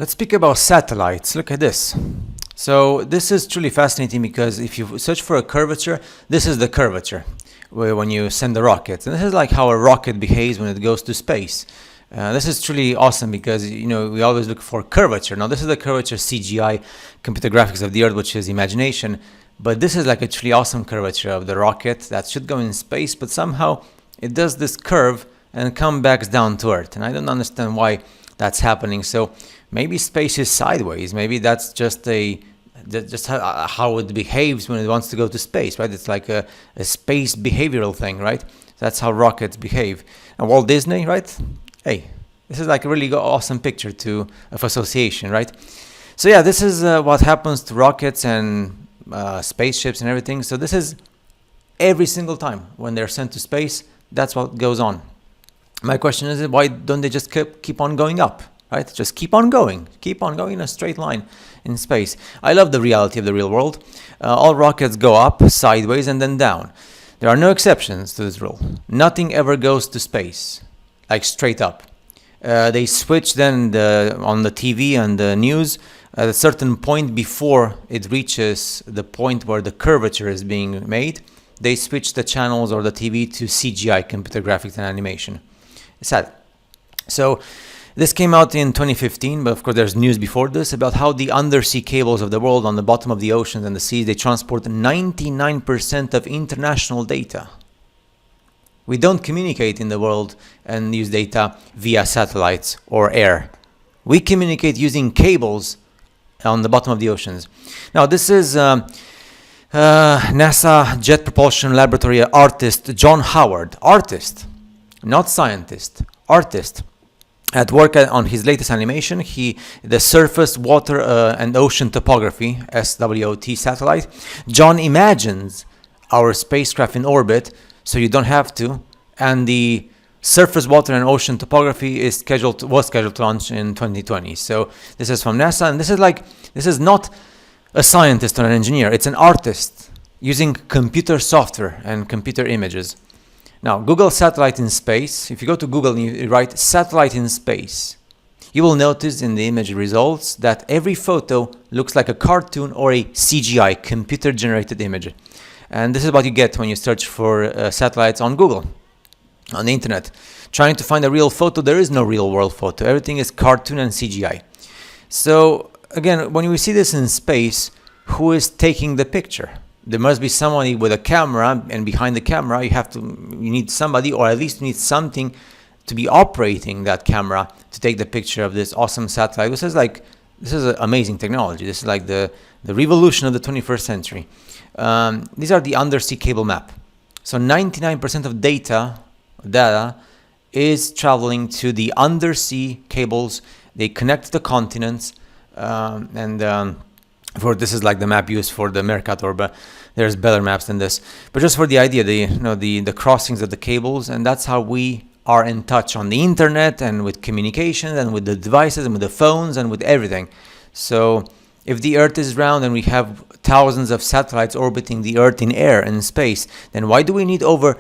Let's speak about satellites. Look at this. So this is truly fascinating because if you search for a curvature, this is the curvature when you send a rocket. And this is like how a rocket behaves when it goes to space. This is truly awesome because, we always look for curvature. Now, this is the curvature CGI, computer graphics of the Earth, which is imagination. But this is like a truly awesome curvature of the rocket that should go in space, but somehow it does this curve and come back down to Earth. And I don't understand why that's happening. So maybe space is sideways. Maybe that's just how it behaves when it wants to go to space, right? It's like a space behavioral thing, right? That's how rockets behave. And Walt Disney, right? Hey, this is like a really awesome picture of association, right? So yeah, this is what happens to rockets and spaceships and everything. So this is every single time when they're sent to space, that's what goes on. My question is, why don't they just keep on going up, right? Just keep on going in a straight line in space. I love the reality of the real world. All rockets go up, sideways, and then down. There are no exceptions to this rule. Nothing ever goes to space, like straight up. They switch then on the TV and the news at a certain point before it reaches the point where the curvature is being made. They switch the channels or the TV to CGI, computer graphics and animation. It's sad. So this came out in 2015, but of course there's news before this about how the undersea cables of the world on the bottom of the oceans and the seas, they transport 99% of international data. We don't communicate in the world and use data via satellites or air. We communicate using cables on the bottom of the oceans. Now this is NASA Jet Propulsion Laboratory artist John Howard. Artist, not scientist. Artist. At work on his latest animation, the Surface, Water and Ocean Topography, SWOT satellite. John imagines our spacecraft in orbit, so you don't have to. And the Surface, Water and Ocean Topography was scheduled to launch in 2020. So this is from NASA, and this is not a scientist or an engineer. It's an artist using computer software and computer images. Now, Google satellite in space. If you go to Google and you write satellite in space, you will notice in the image results that every photo looks like a cartoon or a CGI, computer-generated image. And this is what you get when you search for satellites on Google, on the internet. Trying to find a real photo, there is no real world photo. Everything is cartoon and CGI. So, again, when we see this in space, who is taking the picture? There must be somebody with a camera, and behind the camera you need somebody, or at least you need something to be operating that camera to take the picture of this awesome satellite. This is amazing technology. This is like the revolution of the 21st century. These are the undersea cable map. So 99% of data is traveling to the undersea cables. They connect the continents, this is like the map used for the Mercator, but there's better maps than this. But just for the idea, the crossings of the cables, and that's how we are in touch on the internet and with communication and with the devices and with the phones and with everything. So if the Earth is round and we have thousands of satellites orbiting the Earth in air and in space, then why do we need over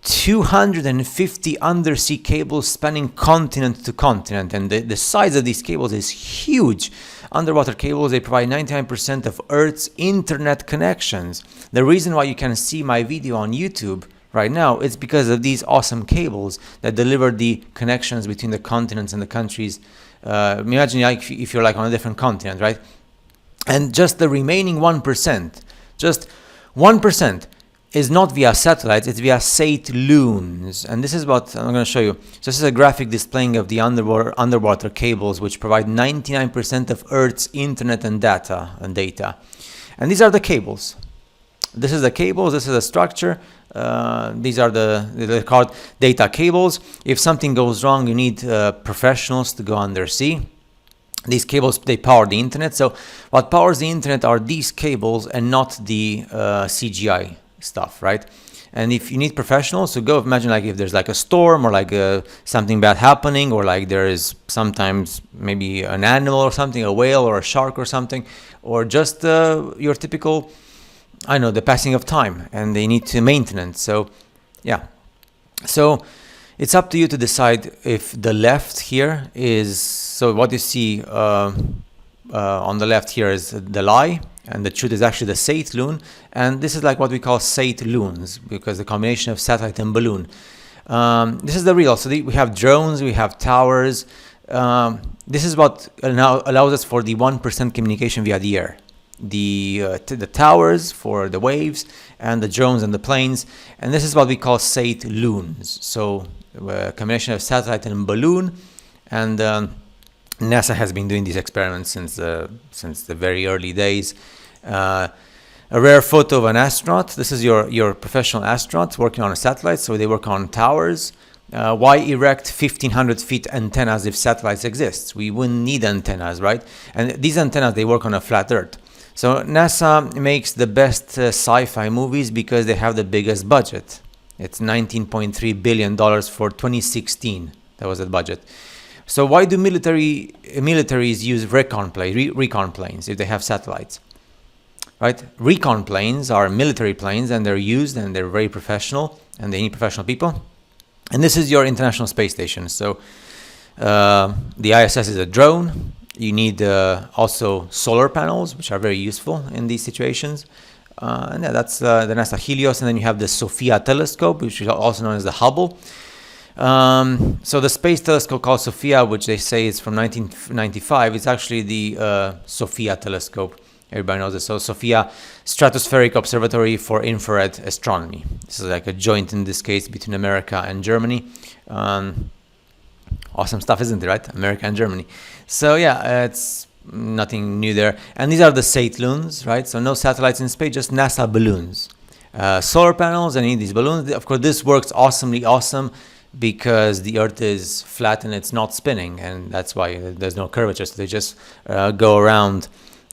250 undersea cables spanning continent to continent? And the size of these cables is huge. Underwater cables, they provide 99% of Earth's internet connections. The reason why you can see my video on YouTube right now is because of these awesome cables that deliver the connections between the continents and the countries. Imagine if you're like on a different continent, right? And just the remaining 1%, just 1%, is not via satellites, it's via satelloons. And this is what I'm going to show you. So this is a graphic displaying of the underwater cables, which provide 99% of Earth's internet and data. And these are the cables. This is the cables, this is a structure. These are they're called data cables. If something goes wrong, you need professionals to go undersea. These cables, they power the internet. So what powers the internet are these cables and not the CGI stuff, right? And if you need professionals to go, imagine like if there's like a storm or like something bad happening, or like there is sometimes maybe an animal or something, a whale or a shark or something, or just your typical, the passing of time, and they need to maintenance. So yeah, so It's up to you to decide if the left here is, so what you see on the left here is the lie, and the truth is actually the sate loon, and this is like what we call sate loons, because the combination of satellite and balloon. This is the real. So we have drones, we have towers. This is what now allows us for the 1% communication via the air. The towers for the waves, and the drones and the planes, and this is what we call sate loons. So a combination of satellite and balloon, and NASA has been doing these experiments since the very early days. A rare photo of an astronaut. This is your professional astronaut working on a satellite. So they work on towers. Why erect 1,500 feet antennas if satellites exist? We wouldn't need antennas, right? And these antennas, they work on a flat Earth. So NASA makes the best sci-fi movies because they have the biggest budget. It's $19.3 billion for 2016. That was the budget. So why do militaries use recon planes if they have satellites? Right? Recon planes are military planes, and they're used, and they're very professional, and they need professional people. And this is your International Space Station. So the ISS is a drone. You need also solar panels, which are very useful in these situations. And yeah, that's the NASA Helios. And then you have the SOFIA telescope, which is also known as the Hubble. So the space telescope called SOFIA, which they say is from 1995, is actually the SOFIA telescope. Everybody knows it. So SOFIA Stratospheric Observatory for Infrared Astronomy. This is like a joint in this case between America and Germany. Awesome stuff, isn't it, right? America and Germany. So yeah, it's nothing new there. And these are the sate loons, right? So no satellites in space, just NASA balloons. Solar panels and these balloons. Of course, this works awesome because the Earth is flat and it's not spinning, and that's why there's no curvature. So they just go around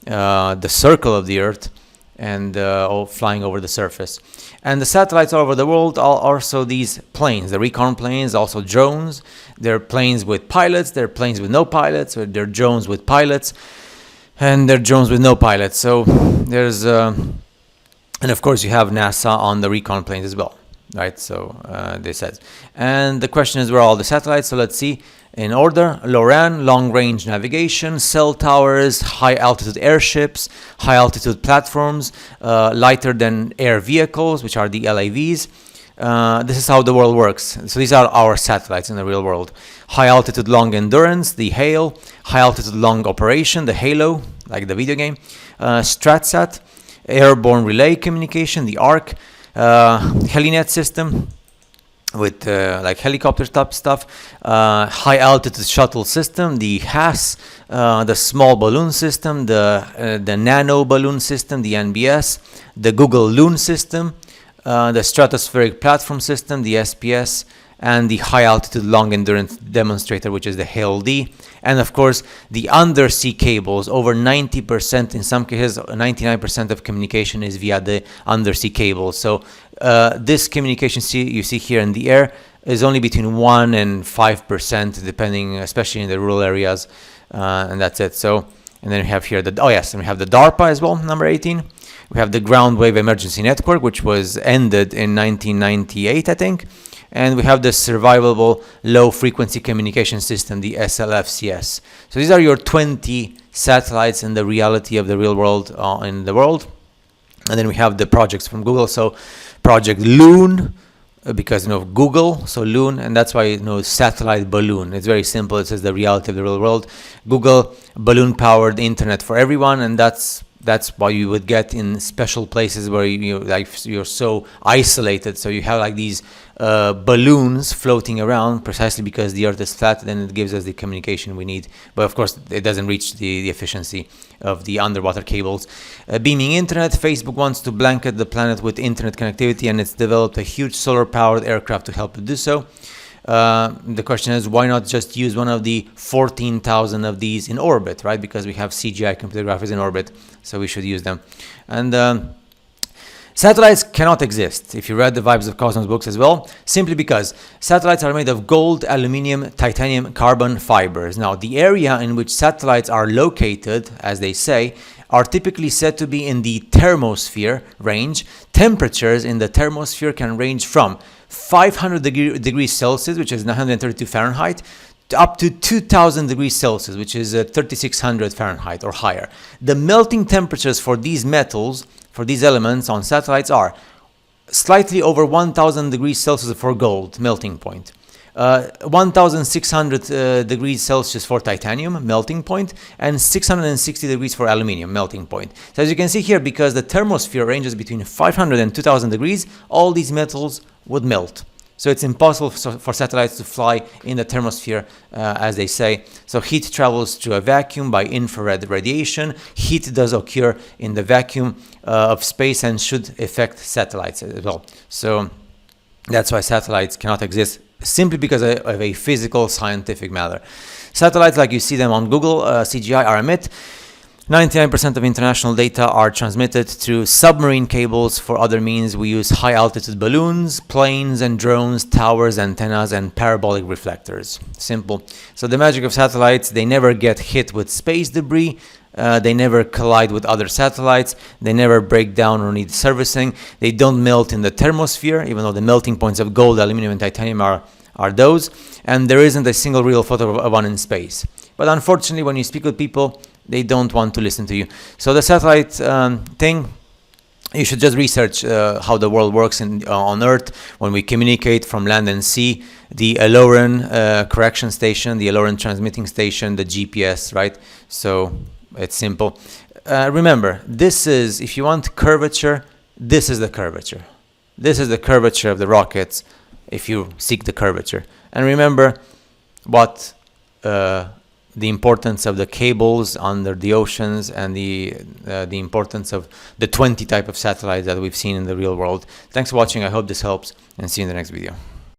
the circle of the Earth and all flying over the surface. And the satellites all over the world are also these planes, the recon planes, also drones. They're planes with pilots, they're planes with no pilots, or they're drones with pilots, and they're drones with no pilots. So there's, and of course you have NASA on the recon planes as well, right? So they said. And the question is, where are all the satellites? So let's see. In order: LORAN, long-range navigation; cell towers; high-altitude airships; high-altitude platforms; lighter-than-air vehicles, which are the LAVs. This is how the world works. So these are our satellites in the real world. High-altitude long endurance, the HALE; high-altitude long operation, the HALO, like the video game; StratSat; airborne relay communication, the ARC; HeliNet system, with like helicopter type stuff, high altitude shuttle system, the HAS, the small balloon system, the nano balloon system, the NBS, the Google Loon system, the stratospheric platform system, the SPS, and the high altitude long endurance demonstrator, which is the HALE-D, and of course the undersea cables. Over 90%, in some cases 99% of communication is via the undersea cables. So this communication you see here in the air is only between 1 and 5%, depending, especially in the rural areas, and that's it. So, and then we have here and we have the DARPA as well, number 18. We have the Ground Wave Emergency Network, which was ended in 1998, I think. And we have the Survivable Low Frequency Communication System, the SLFCS. So these are your 20 satellites in the reality of the real world in the world. And then we have the projects from Google. So Project Loon, because Google, so Loon, and that's why satellite balloon. It's very simple. It says the reality of the real world. Google, balloon-powered internet for everyone, and that's why you would get in special places where you're so isolated. So you have like these balloons floating around, precisely because the Earth is flat. Then it gives us the communication we need. But of course, it doesn't reach the efficiency of the underwater cables. Beaming internet. Facebook wants to blanket the planet with internet connectivity, and it's developed a huge solar-powered aircraft to help it do so. The question is, why not just use one of the 14,000 of these in orbit, right? Because we have CGI computer graphics in orbit, so we should use them. And satellites cannot exist, if you read the Vibes of Cosmos books as well, simply because satellites are made of gold, aluminium, titanium, carbon fibers. Now, the area in which satellites are located, as they say, are typically said to be in the thermosphere range. Temperatures in the thermosphere can range from 500 degrees Celsius, which is 932 Fahrenheit, up to 2000 degrees Celsius, which is 3600 Fahrenheit or higher. The melting temperatures for these metals, for these elements on satellites, are slightly over 1000 degrees Celsius for gold, melting point. 1600 degrees Celsius for titanium, melting point, and 660 degrees for aluminium, melting point. So as you can see here, because the thermosphere ranges between 500 and 2000 degrees, all these metals would melt. So it's impossible for satellites to fly in the thermosphere, as they say. So heat travels through a vacuum by infrared radiation. Heat does occur in the vacuum of space and should affect satellites as well. So that's why satellites cannot exist, simply because of a physical, scientific matter. Satellites, like you see them on Google, CGI, are a myth. 99% of international data are transmitted through submarine cables. For other means, we use high-altitude balloons, planes and drones, towers, antennas, and parabolic reflectors. Simple. So the magic of satellites, they never get hit with space debris. They never collide with other satellites. They never break down or need servicing. They don't melt in the thermosphere, even though the melting points of gold, aluminum, and titanium are those. And there isn't a single real photo of one in space. But unfortunately, when you speak with people, they don't want to listen to you. So the satellite thing, you should just research how the world works on Earth when we communicate from land and sea. The Aloran correction station, the Aloran transmitting station, the GPS, right? So it's simple. Remember, this is, if you want curvature, this is the curvature. This is the curvature of the rockets if you seek the curvature. And remember what the importance of the cables under the oceans and the importance of the 20 type of satellites that we've seen in the real world. Thanks for watching. I hope this helps, and see you in the next video.